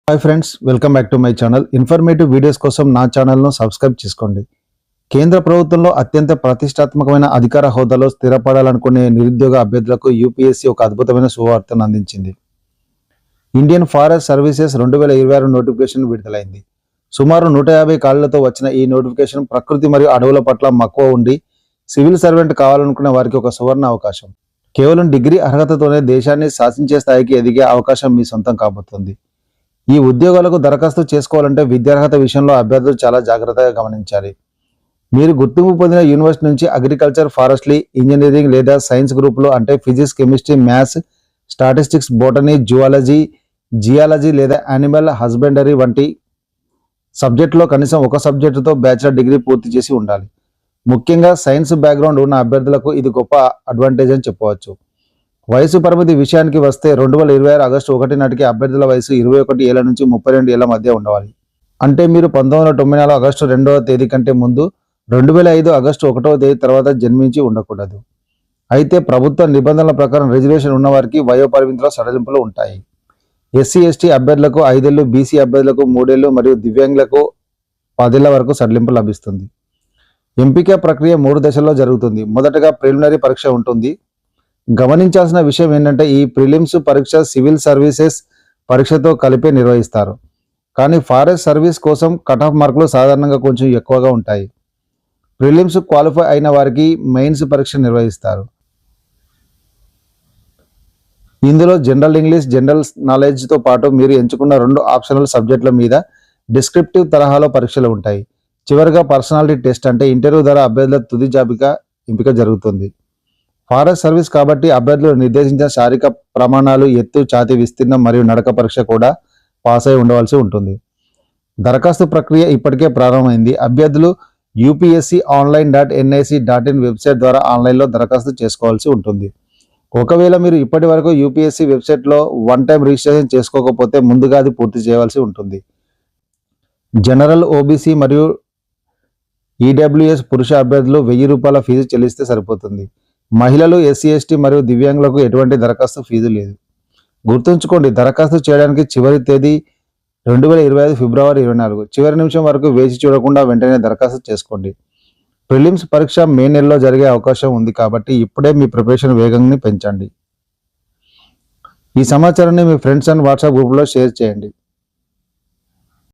Hi friends, welcome back to my channel. Informative videos కోసం నా ఛానల్ను సబ్స్క్రైబ్ చేసుకోండి. కేంద్ర ప్రభుత్వంలో అత్యంత ప్రతిష్టాత్మకమైన అధికార హోదాలో స్థిరపడాలనుకునే నిరుద్యోగ అభ్యర్థులకు యూపీఎస్సీ ఒక అద్భుతమైన శుభవార్తను అందించింది. ఇండియన్ ఫారెస్ట్ సర్వీసెస్ 2026 నోటిఫికేషన్ విడుదలైంది. సుమారు 150 ఖాళీలతో వచ్చిన ఈ నోటిఫికేషన్ ప్రకృతి మరియు అడవుల పట్ల మక్కువ ఉండి సివిల్ సర్వెంట్ కావాలనుకునే వారికి ఒక సువర్ణ అవకాశం. కేవలం డిగ్రీ అర్హతతోనే దేశాన్ని శాసించే స్థాయికి ఎదిగే అవకాశం మీ సొంతం కాబోతుంది. ఈ ఉద్యోగాలకు దరఖాస్తు చేసుకోవాలంటే విద్యార్హత విషయంలో అభ్యర్థులు చాలా జాగ్రత్తగా గమనించాలి. మీరు గుర్తింపు పొందిన యూనివర్సిటీ నుంచి అగ్రికల్చర్, ఫారెస్ట్రీ, ఇంజనీరింగ్ లేదా సైన్స్ గ్రూపులు అంటే physics, chemistry, maths, statistics, botany, zoology, geology లేదా యానిమల్ హస్బెండరీ వంటి సబ్జెక్టులో కనీసం ఒక సబ్జెక్టుతో బ్యాచిలర్ డిగ్రీ పూర్తి చేసి ఉండాలి. ముఖ్యంగా సైన్స్ బ్యాక్గ్రౌండ్ ఉన్న అభ్యర్థులకు ఇది గొప్ప అడ్వాంటేజ్ అని చెప్పవచ్చు. వయసు పరిమితి విషయానికి వస్తే 2026 ఆగస్టు 1 నాటికి అభ్యర్థుల వయసు 21 ఏళ్ల నుంచి 32 ఏళ్ల మధ్య ఉండాలి. అంటే మీరు 1994 ఆగస్టు 2వ తేదీ కంటే ముందు 2005 ఆగస్టు 1వ తేదీ తర్వాత జన్మించి ఉండకూడదు. అయితే ప్రభుత్వ నిబంధనల ప్రకారం రిజర్వేషన్ ఉన్నవారికి వయో పరిమితిలో సడలింపులు ఉంటాయి. ఎస్సీ, ఎస్టీ అభ్యర్థులకు 5 ఏళ్లు, బీసీ అభ్యర్థులకు 3 ఏళ్లు మరియు దివ్యాంగులకు 10 ఏళ్ల వరకు సడలింపు లభిస్తుంది. ఎంపిక ప్రక్రియ 3 దశల్లో జరుగుతుంది. మొదటగా ప్రిలిమినరీ పరీక్ష ఉంటుంది. గమనించాల్సిన విషయం ఏంటంటే ఈ ప్రిలిమ్స్ పరీక్ష సివిల్ సర్వీసెస్ పరీక్షతో కలిపే నిర్వహిస్తారు. కానీ ఫారెస్ట్ సర్వీస్ కోసం కట్ ఆఫ్ మార్కులు సాధారణంగా కొంచెం ఎక్కువగా ఉంటాయి. ప్రిలిమ్స్ క్వాలిఫై అయిన వారికి మెయిన్స్ పరీక్ష నిర్వహిస్తారు. ఇందులో జనరల్ ఇంగ్లీష్, జనరల్ నాలెడ్జ్తో పాటు మీరు ఎంచుకున్న 2 ఆప్షనల్ సబ్జెక్టుల మీద డిస్క్రిప్టివ్ తరహాలో పరీక్షలు ఉంటాయి. చివరిగా పర్సనాలిటీ టెస్ట్ అంటే ఇంటర్వ్యూ ద్వారా అభ్యర్థుల తుది జాబితా ఎంపిక జరుగుతుంది. ఫారెస్ట్ సర్వీస్ కాబట్టి అభ్యర్థులు నిర్దేశించిన శారీరక ప్రమాణాలు, ఎత్తు, ఛాతీ విస్తీర్ణం మరియు నడక పరీక్ష కూడా పాస్ అయి ఉండవలసి ఉంటుంది. దరఖాస్తు ప్రక్రియ ఇప్పటికే ప్రారంభమైంది. అభ్యర్థులు upsconline.nic.in వెబ్సైట్ ద్వారా ఆన్లైన్లో దరఖాస్తు చేసుకోవాల్సి ఉంటుంది. ఒకవేళ మీరు ఇప్పటి వరకు యూపీఎస్సీ వెబ్సైట్లో 1 టైం రిజిస్ట్రేషన్ చేసుకోకపోతే ముందుగా అది పూర్తి చేయవలసి ఉంటుంది. జనరల్, ఓబీసీ మరియు ఈడబ్ల్యూఎస్ పురుష అభ్యర్థులు ₹1000 ఫీజు చెల్లిస్తే సరిపోతుంది. మహిళలు, ఎస్సీ, ఎస్టీ మరియు దివ్యాంగులకు ఎటువంటి దరఖాస్తు ఫీజు లేదు. గుర్తుంచుకోండి, దరఖాస్తు చేయడానికి చివరి తేదీ 2025 ఫిబ్రవరి 24. చివరి నిమిషం వరకు వేచి చూడకుండా వెంటనే దరఖాస్తు చేసుకోండి. ప్రిలిమ్స్ పరీక్ష మే నెలలో జరిగే అవకాశం ఉంది కాబట్టి ఇప్పుడే మీ ప్రిపరేషన్ వేగాన్ని పెంచండి. ఈ సమాచారాన్ని మీ ఫ్రెండ్స్ అండ్ వాట్సాప్ గ్రూపులో షేర్ చేయండి.